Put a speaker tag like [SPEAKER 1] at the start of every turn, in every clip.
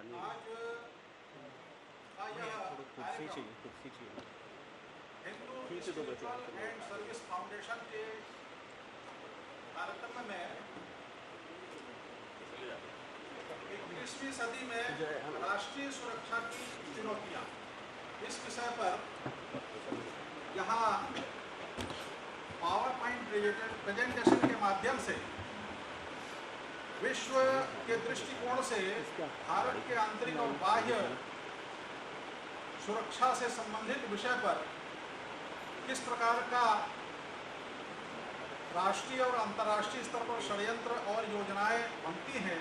[SPEAKER 1] Hindu spiritual and service foundation के कार्यक्रम में 21वीं सदी में राष्ट्रीय सुरक्षा की चुनौतियां, इस विषय पर यहाँ पावर पॉइंट प्रेजेंटेशन के माध्यम से विश्व के दृष्टिकोण से भारत के आंतरिक और बाह्य सुरक्षा से संबंधित विषय पर किस प्रकार का राष्ट्रीय और अंतर्राष्ट्रीय स्तर पर षड्यंत्र और योजनाएं बनती हैं,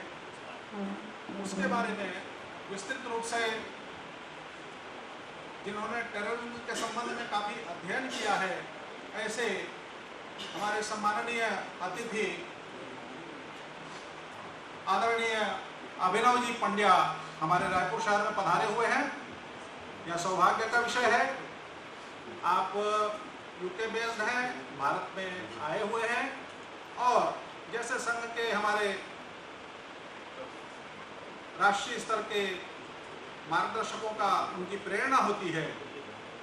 [SPEAKER 1] उसके बारे में विस्तृत रूप से जिन्होंने टेररिज्म के संबंध में काफी अध्ययन किया है, ऐसे हमारे सम्माननीय अतिथि आदरणीय अभिनव जी पंड्या हमारे रायपुर शहर में पधारे हुए हैं। यह सौभाग्य का विषय है। आप यूके बेस्ड हैं, भारत में आए हुए हैं और जैसे संघ के हमारे राष्ट्रीय स्तर के मार्गदर्शकों का उनकी प्रेरणा होती है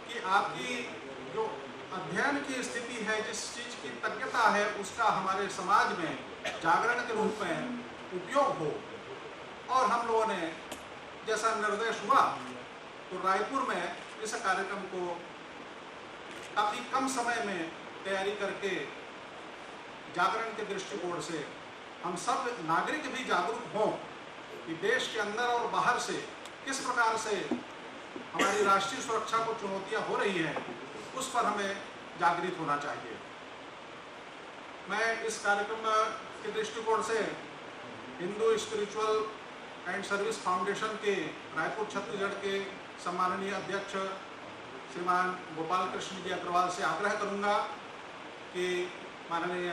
[SPEAKER 1] कि आपकी जो अध्ययन की स्थिति है, जिस चीज की तज्ञता है, उसका हमारे समाज में जागरण के रूप में उपयोग हो। और हम लोगों ने जैसा निर्देश हुआ तो रायपुर में इस कार्यक्रम को काफी कम समय में तैयारी करके जागरण के दृष्टिकोण से हम सब नागरिक भी जागरूक हों कि देश के अंदर और बाहर से किस प्रकार से हमारी राष्ट्रीय सुरक्षा को चुनौतियां हो रही हैं, उस पर हमें जागृत होना चाहिए। मैं इस कार्यक्रम के दृष्टिकोण से Hindu spiritual and service foundation के रायपुर छत्तीसगढ़ के सम्माननीय अध्यक्ष श्रीमान गोपाल कृष्ण जी अग्रवाल से आग्रह करूंगा कि माननीय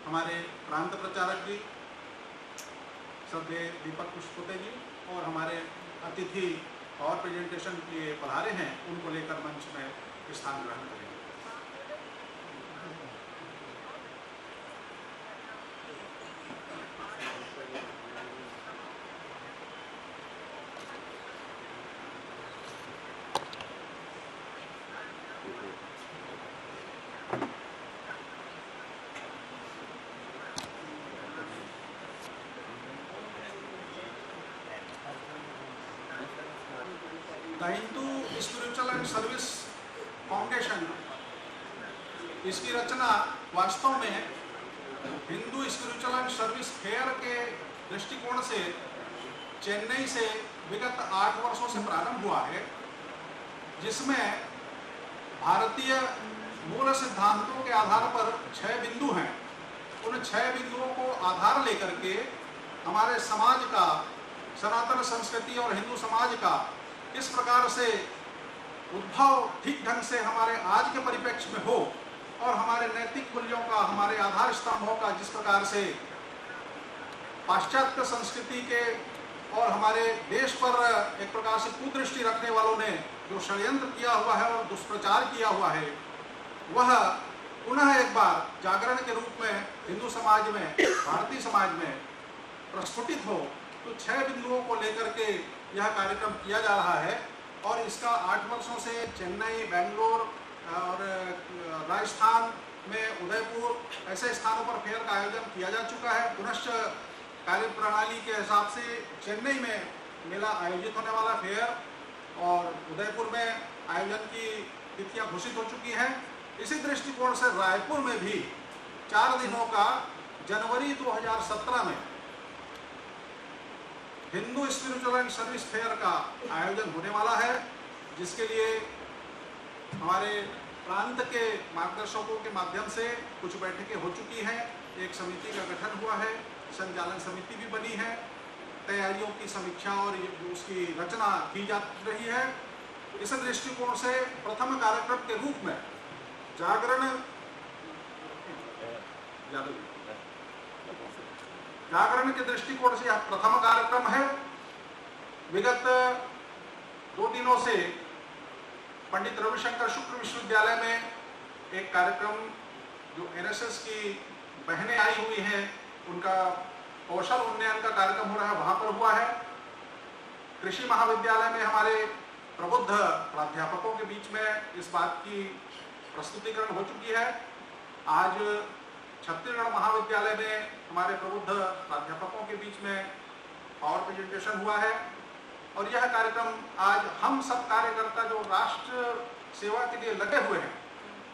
[SPEAKER 1] हमारे प्रांत प्रचारक जी श्रद्धेय दीपक पुष्पोते जी और हमारे अतिथि और प्रेजेंटेशन के पधारे हैं, उनको लेकर मंच में स्थान ग्रहण करेंगे। The Hindu spiritual and service foundation, इसकी रचना वास्तव में Hindu spiritual and service fair के दृष्टिकोण से चेन्नई से विगत 8 वर्षों से प्रारंभ हुआ है, जिसमें भारतीय मूल सिद्धांतों के आधार पर 6 बिंदु हैं। उन 6 बिंदुओं को आधार लेकर के हमारे समाज का, सनातन संस्कृति और हिंदू समाज का किस प्रकार से उद्भव ठीक ढंग से हमारे आज के परिप्रेक्ष्य में हो और हमारे नैतिक मूल्यों का, हमारे आधार स्तंभों का जिस प्रकार से पाश्चात्य संस्कृति के और हमारे देश पर एक प्रकार से कुदृष्टि रखने वालों ने जो षड्यंत्र किया हुआ है और दुष्प्रचार किया हुआ है, वह पुनः एक बार जागरण के रूप में हिंदू समाज में, भारतीय समाज में प्रस्फुटित हो। तो 6 बिंदुओं को लेकर के यह कार्यक्रम किया जा रहा है और इसका 8 वर्षों से चेन्नई, बेंगलोर और राजस्थान में उदयपुर ऐसे स्थानों पर फेयर का आयोजन किया जा चुका है। पुनश्च कार्य प्रणाली के हिसाब से चेन्नई में मेला आयोजित होने वाला फेयर और उदयपुर में आयोजन की तिथियां घोषित हो चुकी हैं। इसी दृष्टिकोण से रायपुर में भी 4 दिनों का जनवरी 2017 में Hindu spiritual and service fair का आयोजन होने वाला है, जिसके लिए हमारे प्रांत के मार्गदर्शकों के माध्यम से कुछ बैठकें हो चुकी हैं, एक समिति का गठन हुआ है, संचालन समिति भी बनी है, तैयारियों की समीक्षा और उसकी रचना की जा रही है। इस दृष्टिकोण से प्रथम कार्यक्रम के रूप में जागरण के दृष्टिकोण से यह प्रथम कार्यक्रम है। विगत 2 दिनों से पंडित रविशंकर शुक्ल विश्वविद्यालय में एक कार्यक्रम जो एनएसएस की बहनें आई हुई हैं, उनका कौशल उन्नयन का कार्यक्रम हो रहा है, वहां पर हुआ है। कृषि महाविद्यालय में हमारे प्रबुद्ध प्राध्यापकों के बीच में इस बात की प्रस्तुतिकरण हो चुकी है। आज छत्तीसगढ़ महाविद्यालय में हमारे प्रबुद्ध प्राध्यापकों के बीच में पावर प्रेजेंटेशन हुआ है और यह कार्यक्रम आज हम सब कार्यकर्ता जो राष्ट्र सेवा के लिए लगे हुए हैं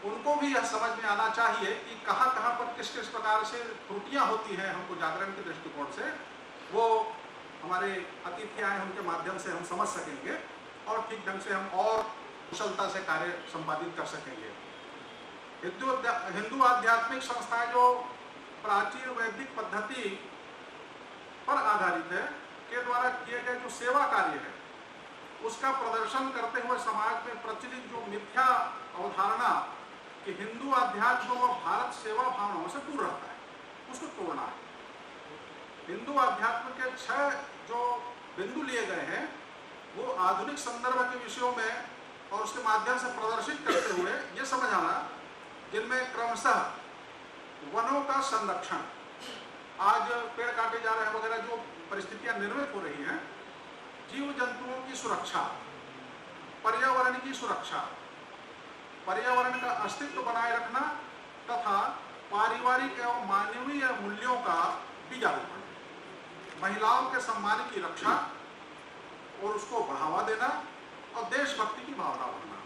[SPEAKER 1] उनको भी यह समझ में आना चाहिए कि कहाँ कहाँ पर किस किस प्रकार से त्रुटियां होती हैं हमको जागरण के दृष्टिकोण से, वो हमारे अतिथि आए उनके माध्यम से हम समझ सकेंगे और ठीक ढंग से हम और कुशलता से कार्य संपादित कर सकेंगे। हिंदू आध्यात्मिक संस्थाएं जो प्राचीन वैदिक पद्धति पर आधारित है के द्वारा किए गए जो सेवा कार्य है उसका प्रदर्शन करते हुए समाज में प्रचलित जो मिथ्या अवधारणा कि हिंदू आध्यात्म व भारत सेवा भावनाओं से दूर रहता है, उसको तोड़ना है। हिंदू अध्यात्म के 6 जो बिंदु लिए गए हैं वो आधुनिक संदर्भ के विषयों में और उसके माध्यम से प्रदर्शित करते हुए ये समझ आना, जिनमें क्रमशः वनों का संरक्षण, आज पेड़ काटे जा रहे हैं वगैरह जो परिस्थितियां निर्मित हो रही हैं, जीव जंतुओं की सुरक्षा, पर्यावरण की सुरक्षा, पर्यावरण का अस्तित्व बनाए रखना तथा पारिवारिक एवं मानवीय मूल्यों का बीजारोपण, महिलाओं के सम्मान की रक्षा और उसको बढ़ावा देना और देशभक्ति की भावना बढ़ाना,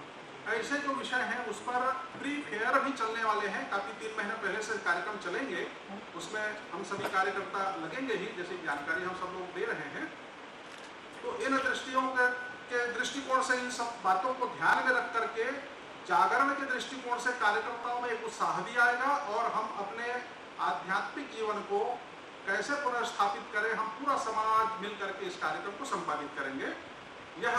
[SPEAKER 1] ऐसे जो विषय हैं उस पर प्री फेयर भी चलने वाले हैं। काफी 3 महीने पहले से कार्यक्रम चलेंगे, उसमें हम सभी कार्यकर्ता लगेंगे ही, जैसे जानकारी हम सब लोग दे रहे हैं। तो इन दृष्टियों के दृष्टिकोण से इन सब बातों को ध्यान में रख करके जागरण के दृष्टिकोण से कार्यकर्ताओं में एक उत्साह भी आएगा और हम अपने आध्यात्मिक जीवन को कैसे पुनर्स्थापित करें, हम पूरा समाज मिल करके इस कार्यक्रम को संपादित करेंगे। यह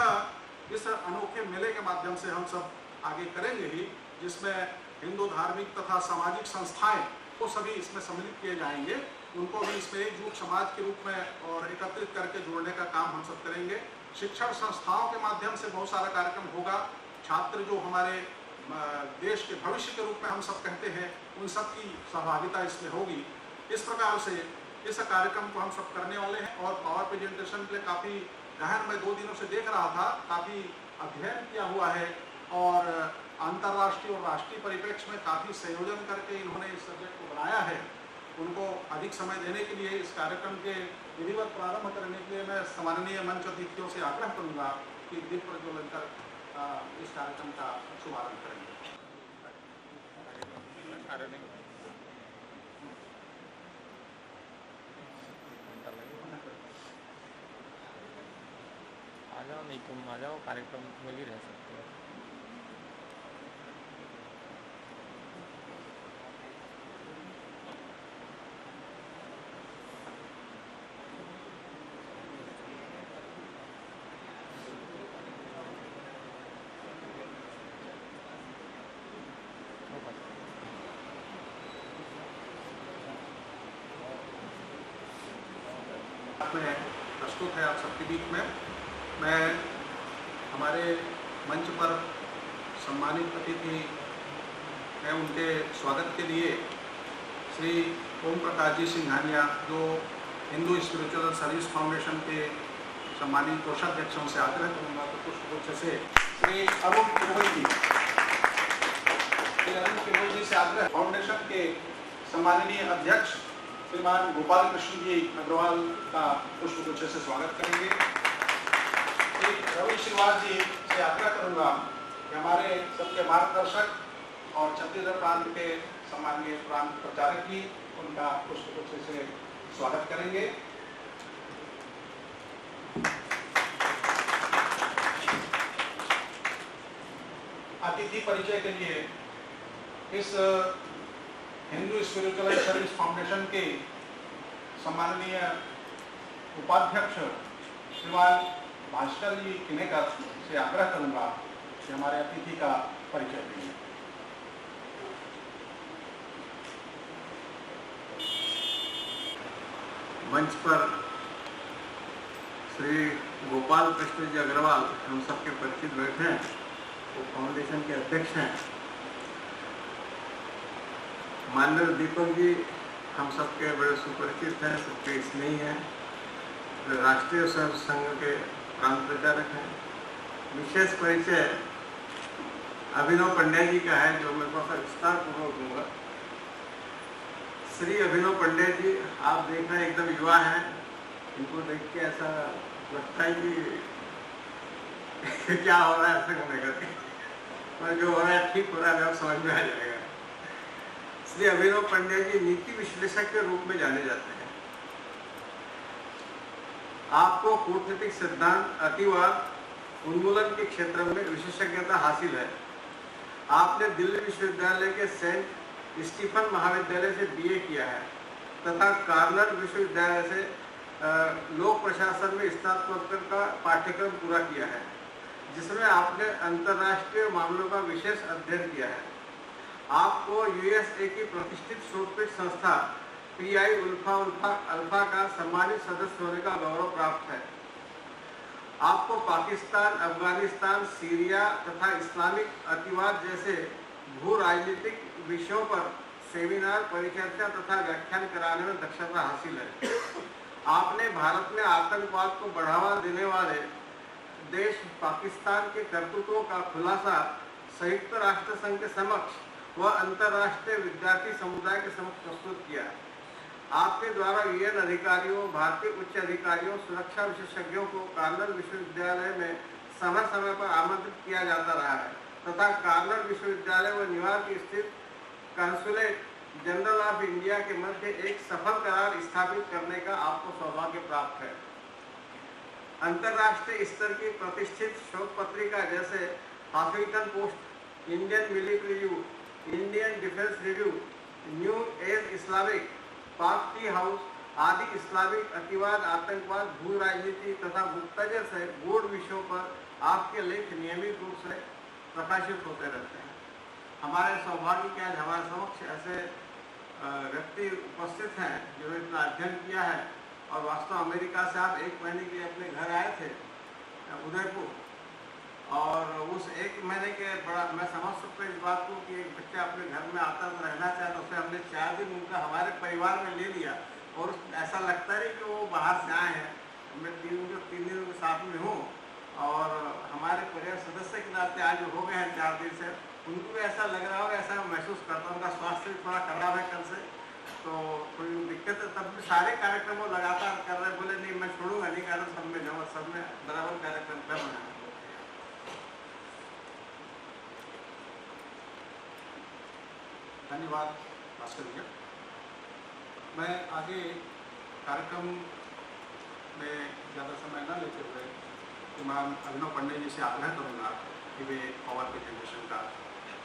[SPEAKER 1] इस अनोखे मेले के माध्यम से हम सब आगे करेंगे ही, जिसमें हिंदू धार्मिक तथा सामाजिक संस्थाएं को सभी इसमें सम्मिलित किए जाएंगे, उनको भी इसमें एकजुट समाज के रूप में और एकत्रित करके जोड़ने का काम हम सब करेंगे। शिक्षण संस्थाओं के माध्यम से बहुत सारा कार्यक्रम होगा। छात्र जो हमारे देश के भविष्य के रूप में हम सब कहते हैं, उन सब की सहभागिता इसमें होगी। इस प्रकार से इस कार्यक्रम को हम सब करने वाले हैं और पावर प्रेजेंटेशन के लिए काफ़ी गहन मैं 2 दिनों से देख रहा था, काफ़ी अध्ययन किया हुआ है और अंतर्राष्ट्रीय और राष्ट्रीय परिप्रेक्ष्य में काफ़ी संयोजन करके इन्होंने इस सब्जेक्ट को बनाया है। उनको अधिक समय देने के लिए इस कार्यक्रम के विधिवत प्रारंभ करने के लिए मैं सम्माननीय मंच अतिथियों से आग्रह करूँगा कि दीप प्रज्वलन कर इस कार्यक्रम का शुभारंभ करेंगे।
[SPEAKER 2] आ जाओ, नहीं तुम आ जाओ, कार्यक्रम में भी रह सकते हो।
[SPEAKER 1] में प्रस्तुत है आप सबके बीच में। मैं हमारे मंच पर सम्मानित अतिथि हैं, उनके स्वागत के लिए श्री ओम प्रकाश जी सिंघानिया, जो हिंदू स्पिरिचुअल सर्विस फाउंडेशन के सम्मानित कोषाध्यक्षों से आग्रह करूँगा तो पुष्पगुच्छ से श्री अरुण किरोई जी से आग्रह, फाउंडेशन के सम्माननीय अध्यक्ष श्रीमान गोपाल कृष्ण जी अग्रवाल का पुष्पगुच्छ से स्वागत करेंगे। रवि श्रीवास जी से आग्रह करूंगा कि हमारे सबके मार्गदर्शक और छत्तीसगढ़ प्रांत के सम्माननीय प्रांत प्रचारक जी उनका पुष्पगुच्छ से स्वागत करेंगे। अतिथि परिचय के लिए इस हिंदू स्पिरिचुअल सर्विस फाउंडेशन के सम्माननीय उपाध्यक्ष श्रीमान भास्कर जी किनेकर से आग्रह करूंगा कि हमारे अतिथि का परिचय देंगे।
[SPEAKER 3] मंच पर श्री गोपाल कृष्ण जी अग्रवाल हम सबके परिचित बैठे हैं, वो फाउंडेशन के अध्यक्ष हैं। माननीय दीपक जी हम सबके बड़े सुपरिचित हैं, सबके स्नेही हैं, राष्ट्रीय स्वयं संघ के प्रांत प्रचारक हैं। विशेष परिचय अभिनव पंड्या जी का है, जो मैं थोड़ा सा विस्तार पूर्वक दूंगा। श्री अभिनव पंड्या जी, आप देख रहे हैं एकदम युवा हैं। इनको देख के ऐसा लगता है कि क्या हो रहा है, ऐसा करने करके, और जो हो रहा है ठीक हो रहा है, अब समझ में आ जाएगा। श्री अभिनव पंड्या जी नीति विश्लेषक के रूप में जाने जाते हैं। आपको कूटनीतिक सिद्धांत, अतिवाद, उन्मूलन के क्षेत्र में विशेषज्ञता हासिल है। आपने दिल्ली विश्वविद्यालय के सेंट स्टीफन महाविद्यालय से बीए किया है तथा कार्नेल विश्वविद्यालय से लोक प्रशासन में स्नातकोत्तर का पाठ्यक्रम पूरा किया है, जिसमें आपने अंतर्राष्ट्रीय मामलों का विशेष अध्ययन किया है। आपको यूएसए की प्रतिष्ठित शोधपीठ संस्था PI अल्फा का सम्मानित सदस्य होने का गौरव प्राप्त है। आपको पाकिस्तान, अफगानिस्तान, सीरिया तथा इस्लामिक अतिवाद जैसे भू राजनीतिक विषयों पर सेमिनार, परिचर्चा तथा व्याख्यान कराने में दक्षता हासिल है। आपने भारत में आतंकवाद को बढ़ावा देने वाले देश पाकिस्तान के करतूतों का खुलासा संयुक्त राष्ट्र संघ के समक्ष व अंतर्राष्ट्रीय विद्यार्थी समुदाय के समक्ष प्रस्तुत किया। आपके द्वारा UN अधिकारियों, भारतीय उच्च अधिकारियों, सुरक्षा विशेषज्ञों को कार्नेल विश्वविद्यालय में समय समय पर आमंत्रित किया जाता रहा है तथा कार्नेल विश्वविद्यालय व न्यूयॉर्क स्थित कंसुलेट जनरल ऑफ इंडिया के मध्य एक सफल करार स्थापित करने का आपको सौभाग्य प्राप्त है। अंतर्राष्ट्रीय स्तर की प्रतिष्ठित शोध पत्रिका जैसे Washington post, Indian military review, Indian defence review, new age Islamic, पाक टी हाउस आदि इस्लामिक अतिवाद, आतंकवाद, भू राजनीति तथा गुप्तचर से गूढ़ विषयों पर आपके लेख नियमित रूप से प्रकाशित होते रहते हैं। हमारे सौभाग्य के आज हमारे समक्ष ऐसे व्यक्ति उपस्थित हैं जो इतना अध्ययन किया है और वास्तव अमेरिका से आप 1 महीने के लिए अपने घर आए थे उदयपुर, और उस 1 महीने के बड़ा मैं समझ सकता हूँ इस बात को कि एक बच्चा अपने घर में आता रहना चाहे तो उसे हमने 4 दिन उनका हमारे परिवार में ले लिया और ऐसा लगता है कि वो बाहर से आए हैं। मैं 3 दिन के साथ में हूँ और हमारे परिवार सदस्य के नाते आज हो गए हैं 4 दिन से, उनको भी ऐसा लग रहा होगा, ऐसा महसूस करता हूँ। उनका स्वास्थ्य भी थोड़ा खराब है कल से, तो कोई दिक्कत है। तब भी सारे कार्यक्रम वो लगातार कर रहे, बोले नहीं मैं छोड़ूंगा नहीं, कारण सब में जाऊँगा, सब में बराबर कार्यक्रम कर रहे हैं।
[SPEAKER 1] धन्यवाद भास्कर भैया। मैं आगे कार्यक्रम में ज़्यादा समय न लेते हुए इमाम अभिनव पंड्या जी से आग्रह करूँगा कि वे पावर प्रेजेंटेशन का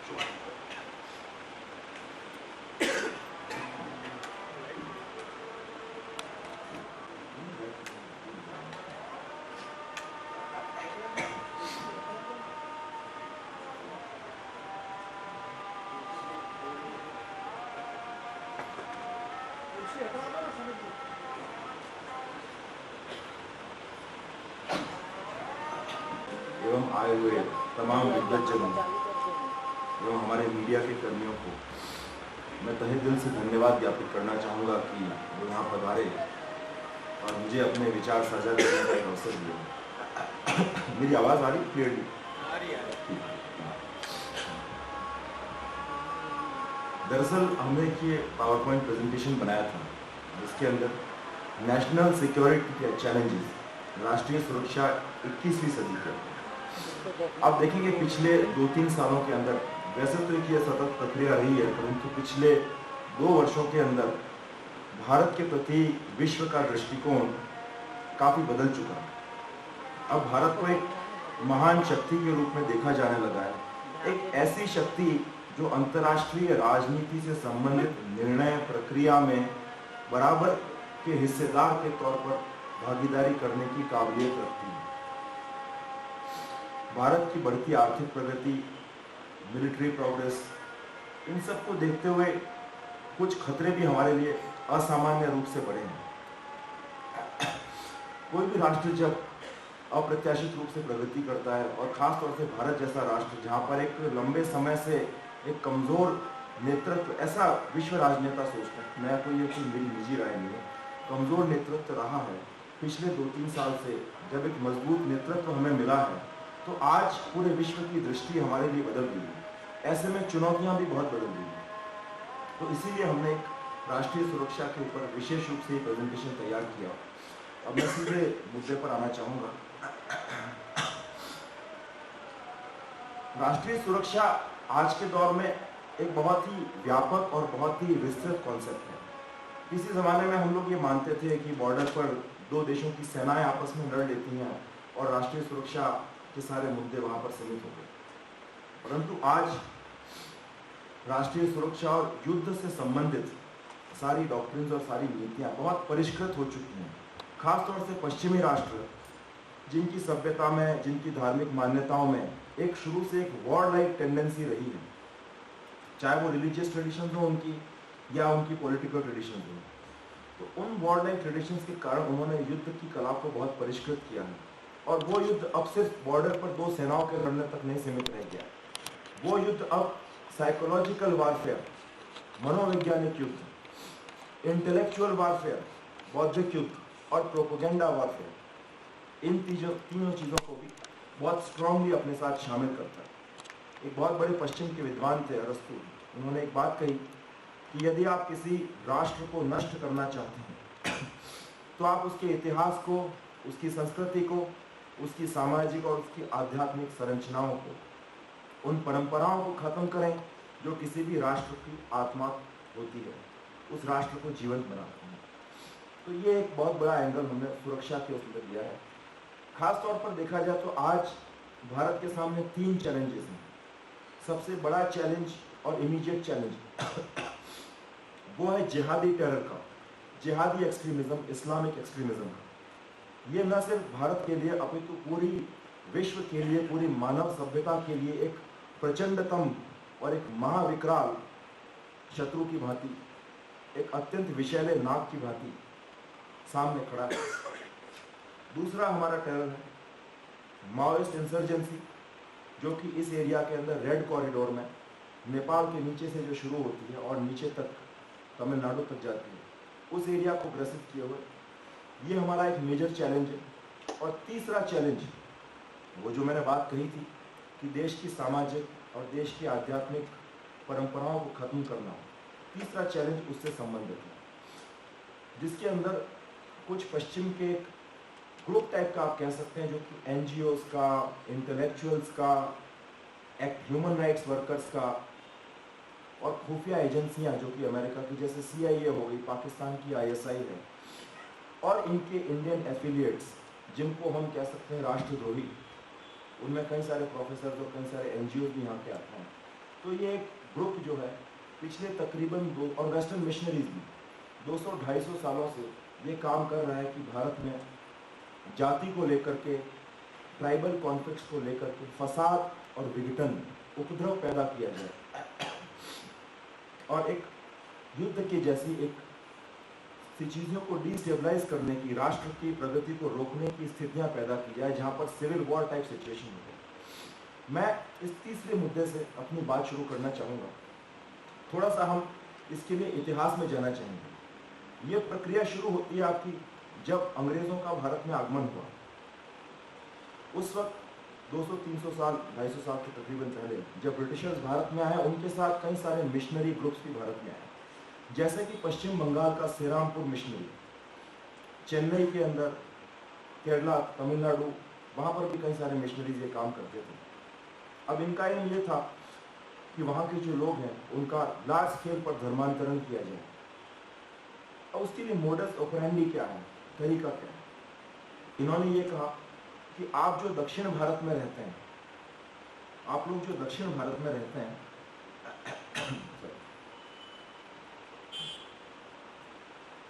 [SPEAKER 1] शुभारंभ करें।
[SPEAKER 4] एवं आए हुए तमाम विद्वज्जनों एवं हमारे मीडिया के कर्मियों को मैं तहे दिल से धन्यवाद ज्ञापित करना चाहूँगा कि वो यहाँ पधारे और मुझे अपने विचार साझा करने का एक अवसर दिया। मेरी आवाज़ आ रही क्लियरली? दरअसल हमने ये पावर पॉइंट प्रेजेंटेशन बनाया था जिसके अंदर नेशनल सिक्योरिटी चैलेंजेस, राष्ट्रीय सुरक्षा 21वीं सदी के। आप देखेंगे पिछले 2-3 सालों के अंदर, वैसे तो एक ये सतत प्रक्रिया रही है, परंतु पिछले 2 वर्षों के अंदर भारत के प्रति विश्व का दृष्टिकोण काफ़ी बदल चुका है। अब भारत को एक महान शक्ति के रूप में देखा जाने लगा है, एक ऐसी शक्ति जो अंतर्राष्ट्रीय राजनीति से संबंधित निर्णय प्रक्रिया में बराबर के हिस्सेदार के तौर पर भागीदारी करने की काबिलियत रखती है। भारत की बढ़ती आर्थिक प्रगति, मिलिट्री प्रोग्रेस, इन सब को देखते हुए कुछ खतरे भी हमारे लिए असामान्य रूप से बढ़े हैं। कोई भी राष्ट्र जब अप्रत्याशित रूप से प्रगति करता है और खास तौर से भारत जैसा राष्ट्र जहाँ पर एक लंबे समय से एक कमजोर नेतृत्व, ऐसा विश्व राजनेता सोचता है, मैं कोई ये कोई मेरी निजी राय नहीं है, कमजोर नेतृत्व रहा है, पिछले 2-3 साल से जब एक मजबूत नेतृत्व हमें मिला है तो आज पूरे विश्व की दृष्टि हमारे लिए बदल गई है। ऐसे में चुनौतियां भी बहुत बदल गई हैं। तो इसीलिए हमने एक राष्ट्रीय सुरक्षा के ऊपर विशेष रूप से प्रेजेंटेशन तैयार किया। अब मैं सीधे मुद्दे पर आना चाहूँगा। राष्ट्रीय सुरक्षा आज के दौर में एक बहुत ही व्यापक और बहुत ही विस्तृत कॉन्सेप्ट है। किसी ज़माने में हम लोग ये मानते थे कि बॉर्डर पर दो देशों की सेनाएं आपस में लड़ लेती हैं और राष्ट्रीय सुरक्षा के सारे मुद्दे वहाँ पर सीमित हो गए। परंतु आज राष्ट्रीय सुरक्षा और युद्ध से संबंधित सारी डॉक्ट्रिन्स और सारी नीतियाँ बहुत परिष्कृत हो चुकी हैं। खासतौर से पश्चिमी राष्ट्र जिनकी सभ्यता में, जिनकी धार्मिक मान्यताओं में एक शुरू से एक वॉर लाइक टेंडेंसी रही है, चाहे वो रिलीजियस ट्रेडिशन हो उनकी या उनकी पॉलिटिकल ट्रेडिशन हो, तो उन वॉर लाइक ट्रेडिशंस के कारण उन्होंने युद्ध की कला को बहुत परिष्कृत किया है। और वो युद्ध अब सिर्फ बॉर्डर पर दो सेनाओं के लड़ने तक नहीं सीमित रह गया। वो युद्ध अब साइकोलॉजिकल वारफेयर, मनोवैज्ञानिक युद्ध, इंटेलेक्चुअल वारफेयर, बौद्धिक युद्ध और प्रोपेगेंडा वारफेयर, इन तीनों चीज़ों को भी बहुत स्ट्रांगली अपने साथ शामिल करता है। एक बहुत बड़े पश्चिम के विद्वान थे अरस्तु, उन्होंने एक बात कही कि यदि आप किसी राष्ट्र को नष्ट करना चाहते हैं तो आप उसके इतिहास को, उसकी संस्कृति को, उसकी सामाजिक और उसकी आध्यात्मिक संरचनाओं को, उन परंपराओं को खत्म करें जो किसी भी राष्ट्र की आत्मा होती है, उस राष्ट्र को जीवंत बनाते हैं। तो ये एक बहुत बड़ा एंगल हमने सुरक्षा के उसमें लिया है। खास तौर पर देखा जाए तो आज भारत के सामने 3 चैलेंजेस हैं। सबसे बड़ा चैलेंज और इमीडिएट चैलेंज वो है जिहादी टेरर का, जिहादी एक्सट्रीमिज्म, इस्लामिक एक्सट्रीमिज्म का। ये न सिर्फ भारत के लिए अपितु पूरी विश्व के लिए, पूरी मानव सभ्यता के लिए एक प्रचंडतम और एक महाविकराल शत्रु की भांति, एक अत्यंत विषैले नाग की भांति सामने खड़ा है। दूसरा हमारा टेरर है माओइस्ट इंसर्जेंसी, जो कि इस एरिया के अंदर रेड कॉरिडोर में नेपाल के नीचे से जो शुरू होती है और नीचे तक तमिलनाडु तक जाती है, उस एरिया को ग्रसित किए हुए ये हमारा एक मेजर चैलेंज है। और तीसरा चैलेंज वो जो मैंने बात कही थी कि देश की सामाजिक और देश की आध्यात्मिक परंपराओं को खत्म करना, तीसरा चैलेंज उससे संबंधित है, जिसके अंदर कुछ पश्चिम के एक ग्रुप टाइप का आप कह सकते हैं, जो कि एनजीओज का, इंटेलेक्चुअल्स का, ह्यूमन राइट्स वर्कर्स का और खुफिया एजेंसियां जो कि अमेरिका की जैसे CIA हो गई, पाकिस्तान की ISI है, और इनके इंडियन एफिलिएट्स जिनको हम कह सकते हैं राष्ट्रद्रोही, उनमें कई सारे प्रोफेसर और कई सारे NGOs भी यहाँ के आते हैं। तो ये एक ग्रुप जो है पिछले तकरीबन और वेस्टर्न मिशनरीज भी 200-250 सालों से ये काम कर रहा है कि भारत में जाति को लेकर के, ट्राइबल कॉन्फ्लिक्ट्स को लेकर के फसाद और विघटन, उपद्रव पैदा किया जाए और एक युद्ध की जैसी एक चीज़ों को डिस्टेबलाइज करने की, राष्ट्र की प्रगति को रोकने की स्थितियां पैदा की जाए, जहां पर सिविल वॉर टाइप सिचुएशन हो जाए। मैं इस तीसरे मुद्दे से अपनी बात शुरू करना चाहूँगा। थोड़ा सा हम इसके लिए इतिहास में जाना चाहेंगे। ये प्रक्रिया शुरू होती है आपकी जब अंग्रेज़ों का भारत में आगमन हुआ। उस वक्त 200-300 साल, 250 साल के तकरीबन पहले जब ब्रिटिशर्स भारत में आए, उनके साथ कई सारे मिशनरी ग्रुप्स भी भारत में आए, जैसे कि पश्चिम बंगाल का श्रीरामपुर मिशनरी, चेन्नई के अंदर, केरला, तमिलनाडु, वहाँ पर भी कई सारे मिशनरीज ये काम करते थे। अब इनका एम ये था कि वहाँ के जो लोग हैं उनका लार्ज स्केल पर धर्मांतरण किया जाए। और उसके लिए मोडस ऑपरेंडी क्या है, तरीका क्या है? इन्होंने ये कहा कि आप जो दक्षिण भारत में रहते हैं, आप लोग जो दक्षिण भारत में रहते हैं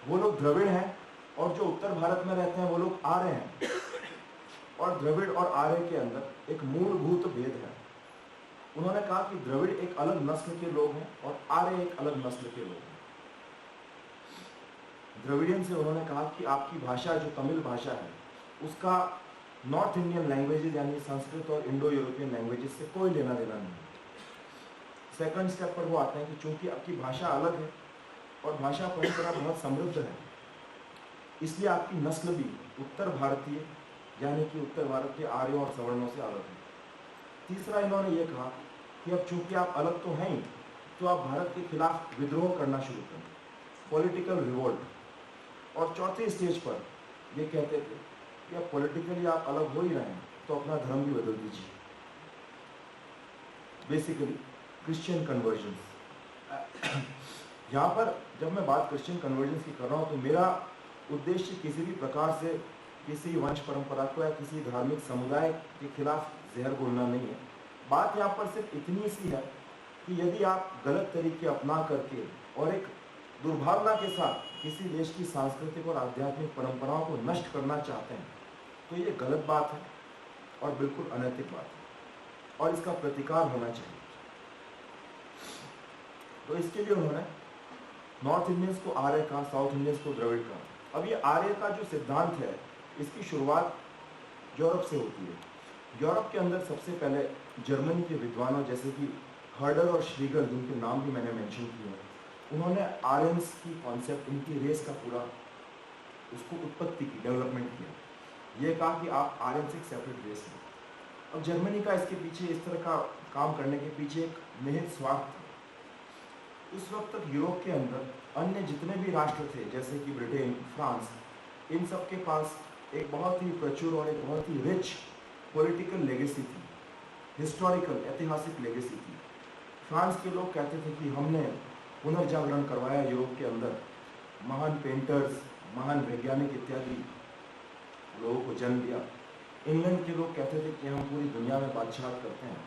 [SPEAKER 4] वो लोग द्रविड़ हैं, और जो उत्तर भारत में रहते हैं वो लोग आर्य हैं। और द्रविड़ और आर्य के अंदर एक मूलभूत भेद है। उन्होंने कहा कि द्रविड़ एक अलग नस्ल के लोग हैं और आर्य एक अलग नस्ल के लोग हैं। द्रविडियन से उन्होंने कहा कि आपकी भाषा जो तमिल भाषा है उसका नॉर्थ इंडियन लैंग्वेजेस यानी संस्कृत और इंडो यूरोपियन लैंग्वेजेस से कोई लेना देना नहीं। सेकंड स्टेप पर वो आते हैं कि चूंकि आपकी भाषा अलग है और भाषा परंपरा बहुत समृद्ध है, इसलिए आपकी नस्ल भी उत्तर भारतीय यानी कि उत्तर भारत के आर्यों और सवर्णों से अलग है। तीसरा इन्होंने ये कहा कि अब चूंकि आप अलग तो हैं ही, तो आप भारत के खिलाफ विद्रोह करना शुरू करें, पॉलिटिकल रिवोल्ट। और चौथे स्टेज पर ये कहते थे कि अब पॉलिटिकली आप अलग हो ही रहे हैं तो अपना धर्म भी बदल दीजिए, बेसिकली क्रिश्चियन कन्वर्जन्स। यहाँ पर जब मैं बात क्रिश्चियन कन्वर्जन्स की कर रहा हूँ तो मेरा उद्देश्य किसी भी प्रकार से किसी वंश परंपरा को या किसी धार्मिक समुदाय के खिलाफ जहर घोलना नहीं है। बात यहाँ पर सिर्फ इतनी सी है कि यदि आप गलत तरीके अपना करके और एक दुर्भावना के साथ किसी देश की सांस्कृतिक और आध्यात्मिक परंपराओं को नष्ट करना चाहते हैं तो ये गलत बात है और बिल्कुल अनैतिक बात है और इसका प्रतिकार होना चाहिए। तो इसके लिए उन्होंने नॉर्थ इंडियंस को आर्य कहा, साउथ इंडियंस को द्रविड़ कहा। अब ये आर्य का जो सिद्धांत है इसकी शुरुआत यूरोप से होती है। यूरोप के अंदर सबसे पहले जर्मनी के विद्वानों जैसे कि हर्डर और श्रीगर, जिनके नाम भी मैंने मेंशन किए हैं, उन्होंने आर्यंस की कॉन्सेप्ट, इनकी रेस का पूरा उसको उत्पत्ति की, डेवलपमेंट किया। ये कहा कि आप आर्यंस एक सेपरेट रेस हैं। अब जर्मनी का इसके पीछे, इस तरह का काम करने के पीछे एक निहित स्वार्थ था। उस वक्त तक यूरोप के अंदर अन्य जितने भी राष्ट्र थे जैसे कि ब्रिटेन, फ्रांस, इन सब के पास एक बहुत ही प्रचुर और एक बहुत ही रिच पॉलिटिकल लेगेसी थी, हिस्टोरिकल, ऐतिहासिक लेगेसी थी। फ्रांस के लोग कहते थे कि हमने पुनर्जागरण करवाया यूरोप के अंदर, महान पेंटर्स, महान वैज्ञानिक इत्यादि लोगों को जन्म दिया। इंग्लैंड के लोग कहते थे कि हम पूरी दुनिया में बादशाहत करते हैं।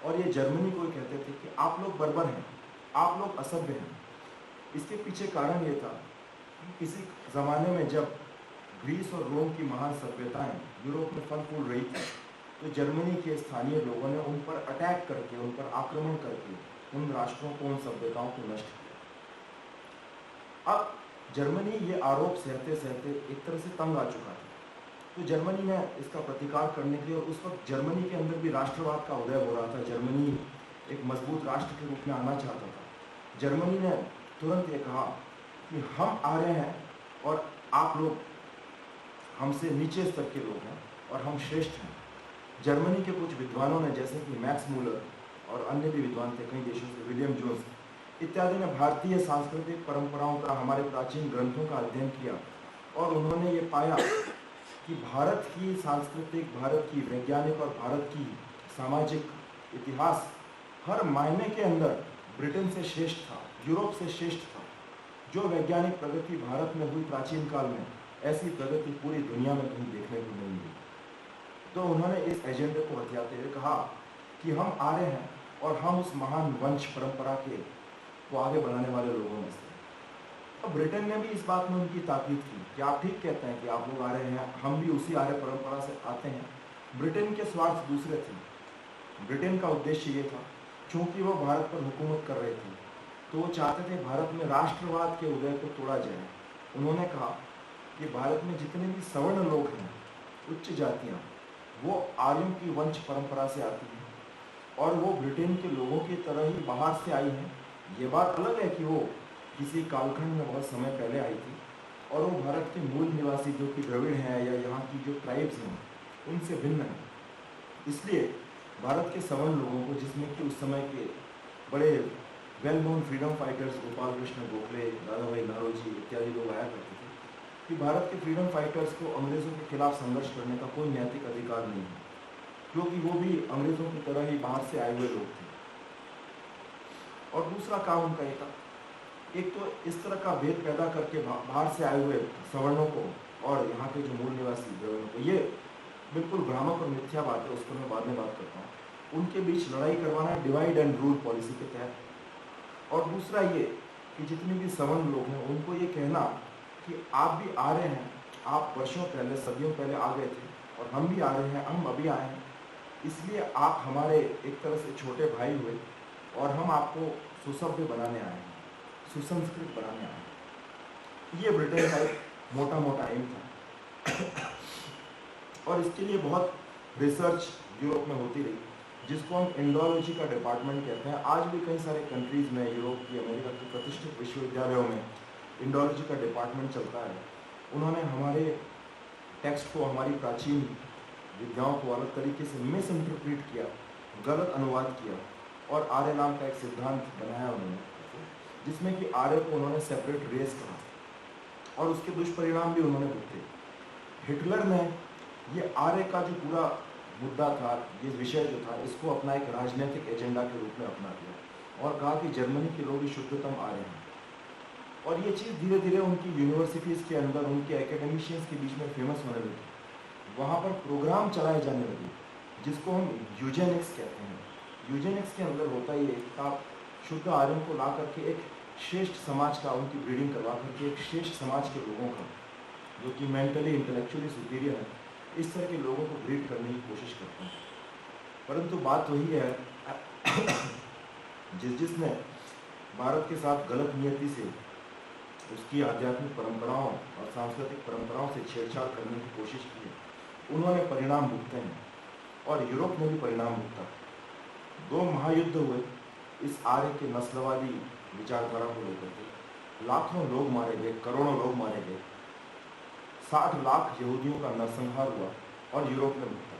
[SPEAKER 4] और ये जर्मनी को कहते थे कि आप लोग बर्बर हैं, आप लोग असभ्य हैं। इसके पीछे कारण ये था कि किसी ज़माने में जब ग्रीस और रोम की महान सभ्यताएं यूरोप में फल फूल रही थी तो जर्मनी के स्थानीय लोगों ने उन पर अटैक करके, उन पर आक्रमण करके उन राष्ट्रों को, उन सभ्यताओं को नष्ट किया। अब जर्मनी ये आरोप सहते सहते एक तरह से तंग आ चुका था। तो जर्मनी ने इसका प्रतिकार करने के लिए, और उस वक्त जर्मनी के अंदर भी राष्ट्रवाद का उदय हो रहा था, जर्मनी एक मजबूत राष्ट्र के रूप में आना चाहता था। जर्मनी ने तुरंत ये कहा कि हम आ रहे हैं और आप लोग हमसे नीचे स्तर के लोग हैं और हम श्रेष्ठ हैं। जर्मनी के कुछ विद्वानों ने जैसे कि मैक्स मूलर और अन्य भी विद्वान थे कई देशों से, विलियम जोन्स इत्यादि ने भारतीय सांस्कृतिक परंपराओं का, हमारे प्राचीन ग्रंथों का अध्ययन किया और उन्होंने ये पाया कि भारत की सांस्कृतिक, भारत की वैज्ञानिक और भारत की सामाजिक इतिहास हर मायने के अंदर ब्रिटेन से श्रेष्ठ था, यूरोप से श्रेष्ठ था। जो वैज्ञानिक प्रगति भारत में हुई प्राचीन काल में, ऐसी प्रगति पूरी दुनिया में कहीं देखने को नहीं मिली। तो उन्होंने इस एजेंडे को हथियाते हुए कहा कि हम आ रहे हैं और हम उस महान वंश परंपरा के को आगे बढ़ाने वाले लोगों में से। अब ब्रिटेन ने भी इस बात में उनकी ताकीद की कि आप ठीक कहते हैं कि आप लोग आ रहे हैं, हम भी उसी आर्य परंपरा से आते हैं। ब्रिटेन के स्वार्थ दूसरे थे। ब्रिटेन का उद्देश्य ये था, चूंकि वो भारत पर हुकूमत कर रहे थे तो वो चाहते थे भारत में राष्ट्रवाद के उदय को तोड़ा जाए। उन्होंने कहा कि भारत में जितने भी सवर्ण लोग हैं, उच्च जातियाँ, वो आर्यों की वंश परंपरा से आती हैं और वो ब्रिटेन के लोगों की तरह ही बाहर से आई हैं। ये बात अलग है कि वो किसी कालखंड में बहुत समय पहले आई थी और वो भारत के मूल निवासी जो कि द्रविड़ हैं या यहाँ की जो ट्राइब्स हैं उनसे भिन्न है। इसलिए भारत के सवर्ण लोगों को, जिसमें कि उस समय के बड़े well known freedom fighters Gopal Krishna Gokhale, दादा भाई नौरोजी इत्यादि लोग आया करते थे, कि भारत के फ्रीडम फाइटर्स को अंग्रेज़ों के खिलाफ संघर्ष करने का कोई नैतिक अधिकार नहीं है, क्योंकि वो भी अंग्रेज़ों की तरह ही बाहर से आए हुए लोग थे। और दूसरा काम उनका ये था, एक तो इस तरह का भेद पैदा करके बाहर से आए हुए सवर्णों को और यहाँ के जो मूल निवासी द्रविड़ों को, ये बिल्कुल भ्रामक और मिथ्या बात है, उस पर मैं बाद में बात करता हूँ। उनके बीच लड़ाई करवाना डिवाइड एंड रूल पॉलिसी के तहत। और दूसरा ये कि जितने भी सवर्ण लोग हैं उनको ये कहना कि आप भी आ रहे हैं, आप वर्षों पहले, सदियों पहले आ गए थे और हम भी आ रहे हैं, हम अभी आए हैं, इसलिए आप हमारे एक तरह से छोटे भाई हुए और हम आपको सुसभ्य बनाने आए हैं, सुसंस्कृत बनाने आए हैं। ये ब्रिटेन का एक मोटा मोटा एम था और इसके लिए बहुत रिसर्च यूरोप में होती रही, जिसको हम इंडोलॉजी का डिपार्टमेंट कहते हैं। आज भी कई सारे कंट्रीज़ में, यूरोप की, अमेरिका की प्रतिष्ठित विश्वविद्यालयों में इंडोलॉजी का डिपार्टमेंट चलता है। उन्होंने हमारे टेक्स्ट को, हमारी प्राचीन विद्याओं को अलग तरीके से मिस इंटरप्रेट किया, गलत अनुवाद किया और आर्य नाम का एक सिद्धांत बनाया उन्होंने, जिसमें कि आर्य को उन्होंने सेपरेट रेस कहा और उसके दुष्परिणाम भी उन्होंने भुगते। हिटलर ने ये आर्य का जो पूरा मुद्दा था, ये विषय जो था, इसको अपना एक राजनीतिक एजेंडा के रूप में अपना लिया और कहा कि जर्मनी के लोग ही शुद्धतम आर्य हैं। और ये चीज़ धीरे धीरे उनकी यूनिवर्सिटीज़ के अंदर, उनके एकेडमिशियंस के बीच में फेमस होने लगी। वहाँ पर प्रोग्राम चलाए जाने लगे जिसको हम यूजेनिक्स कहते हैं। यूजेनिक्स के अंदर होता ही है कि आप शुद्ध आर्यों को ला करके एक श्रेष्ठ समाज का, उनकी ब्रीडिंग करवा करके एक श्रेष्ठ समाज के लोगों का, जो कि मेंटली इंटेलेक्चुअली सुपीरियर है, इस तरह के लोगों को ब्रीड करने की कोशिश करते हैं। परंतु बात वही है जिसने भारत के साथ गलत नियति से उसकी आध्यात्मिक परंपराओं और सांस्कृतिक परंपराओं से छेड़छाड़ करने की कोशिश की है, उन्होंने परिणाम भुगते हैं और यूरोप में भी परिणाम भुगता। 2 महायुद्ध हुए इस आर्य के नस्लवादी विचारधारा को लेकर के। लाखों लोग मारे गए, करोड़ों लोग मारे गए, 60 लाख यहूदियों का नरसंहार हुआ और यूरोप में भुगता।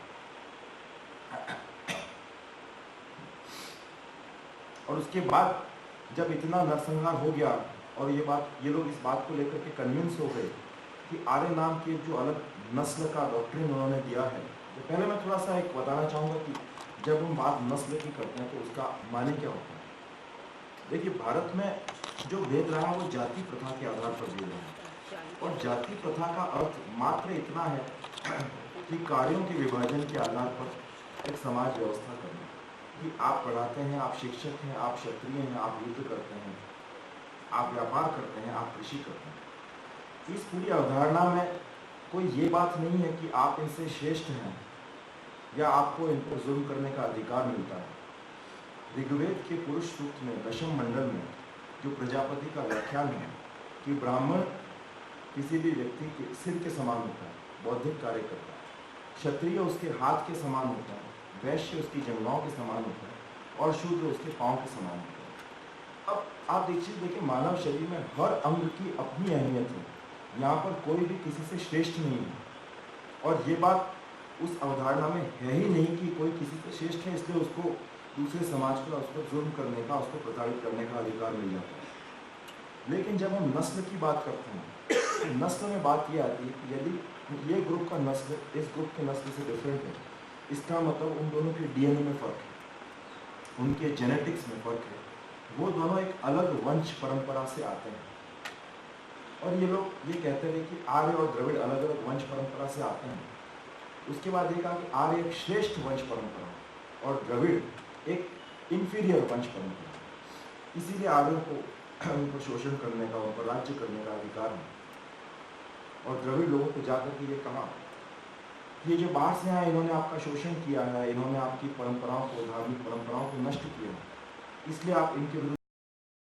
[SPEAKER 4] और उसके बाद जब इतना नरसंहार हो गया और ये लोग इस बात को लेकर के कन्विंस हो गए कि आर्य नाम की जो अलग नस्ल का डॉक्ट्रिन उन्होंने दिया है। तो पहले मैं थोड़ा सा एक बताना चाहूँगा कि जब हम बात नस्ल की करते हैं तो उसका माने क्या होता है। देखिए, भारत में जो भेद रहा है वो जाति प्रथा के आधार पर भेद रहा है और जाति प्रथा का अर्थ मात्र इतना है कि कार्यों के विभाजन के आधार पर एक समाज व्यवस्था करना, कि आप पढ़ाते हैं, आप शिक्षक हैं, आप क्षत्रिय हैं, आप युद्ध करते हैं, आप व्यापार करते हैं, आप कृषि करते हैं। इस पूरी अवधारणा में कोई ये बात नहीं है कि आप इनसे श्रेष्ठ हैं या आपको इन पर जुल्म करने का अधिकार मिलता है। ऋग्वेद के पुरुष सूक्त में 10वें मंडल में जो प्रजापति का व्याख्यान है कि ब्राह्मण किसी भी व्यक्ति के सिर के समान होता है, बौद्धिक कार्य करता है, क्षत्रिय उसके हाथ के समान होता है, वैश्य उसकी जंघाओं के समान होता है और शूद्र उसके पाँव के समान होता है। अब आप देखिए मानव शरीर में हर अंग की अपनी अहमियत है, यहाँ पर कोई भी किसी से श्रेष्ठ नहीं है और ये बात उस अवधारणा में है ही नहीं कि कोई किसी से श्रेष्ठ है इसलिए उसको दूसरे समाज का उस पर जुल्म करने का, उसको प्रताड़ित करने का अधिकार मिल जाता है। लेकिन जब हम नस्ल की बात करते हैं, नस्ल में बात ये आती है कि यदि ये ग्रुप का नस्ल इस ग्रुप के नस्ल से डिफरेंट है, इसका मतलब उन दोनों के डीएनए में फ़र्क है, उनके जेनेटिक्स में फ़र्क है, वो दोनों एक अलग वंश परंपरा से आते हैं। और ये लोग ये कहते हैं कि आर्य और द्रविड़ अलग अलग वंश परंपरा से आते हैं। उसके बाद ये कहा कि आर्य एक श्रेष्ठ वंश परंपरा और द्रविड़ एक इंफीरियर वंश परंपरा। इसीलिए आर्यों को उनको शोषण करने का, उन पर राज्य करने का अधिकार है। और द्रविड़ लोगों को जाकर के ये कहा, ये जो बाहर से आए इन्होंने आपका शोषण किया है, इन्होंने आपकी परंपराओं को, धार्मिक परंपराओं को नष्ट किया है, इसलिए आप इनके विरुद्ध